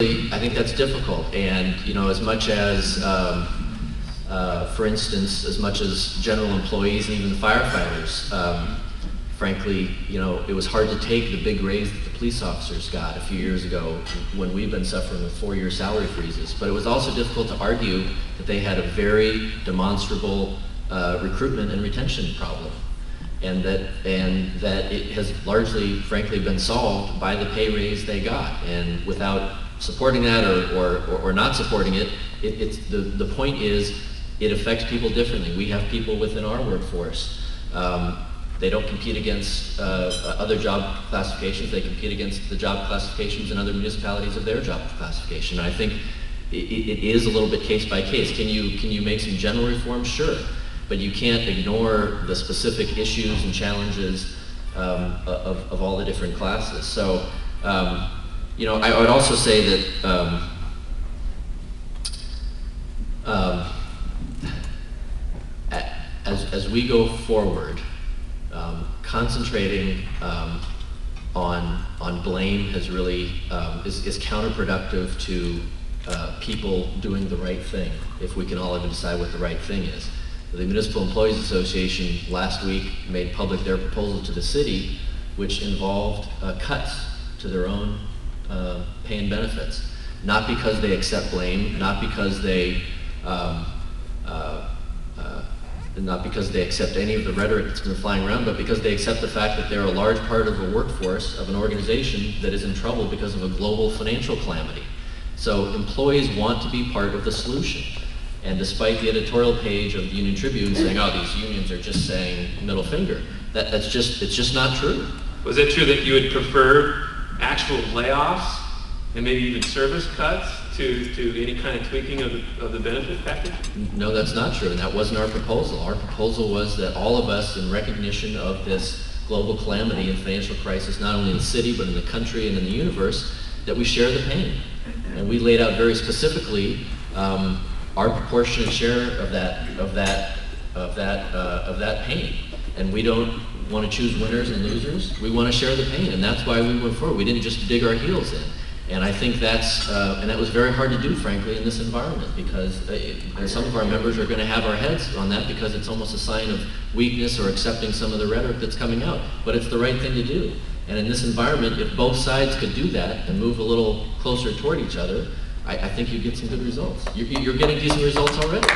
I think that's difficult, and as much as, for instance, as much as general employees and even the firefighters, frankly, it was hard to take the big raise that the police officers got a few years ago when we've been suffering with 4-year salary freezes. But it was also difficult to argue that they had a very demonstrable recruitment and retention problem, and that it has largely, frankly, been solved by the pay raise they got. And without supporting that or not supporting it, the point is it affects people differently. We have people within our workforce. They don't compete against other job classifications. They compete against the job classifications in other municipalities of their job classification. And I think it is a little bit case by case. Can you make some general reforms? Sure. But you can't ignore the specific issues and challenges of all the different classes. So, I would also say that as we go forward, concentrating on blame has really is counterproductive to people doing the right thing, if we can all even decide what the right thing is. The Municipal Employees Association last week made public their proposal to the city, which involved cuts to their own pay and benefits. Not because they accept blame, not because they accept any of the rhetoric that's been flying around, but because they accept the fact that they're a large part of a workforce of an organization that is in trouble because of a global financial calamity. So employees want to be part of the solution. And despite the editorial page of the Union Tribune saying, oh, these unions are just saying middle finger, it's just not true. Was it true that you would prefer actual layoffs and maybe even service cuts to any kind of tweaking of the benefit package? No, that's not true, and that wasn't our proposal. Our proposal was that all of us, in recognition of this global calamity and financial crisis, not only in the city, but in the country and in the universe, that we share the pain. And we laid out very specifically our proportionate share of that pain. And we don't want to choose winners and losers. We want to share the pain, and that's why we went forward. We didn't just dig our heels in. And I think that's, and that was very hard to do, frankly, in this environment, because some of our members are going to have our heads on that because it's almost a sign of weakness or accepting some of the rhetoric that's coming out. But it's the right thing to do. And in this environment, if both sides could do that and move a little closer toward each other, I think you'd get some good results. You're getting decent results already.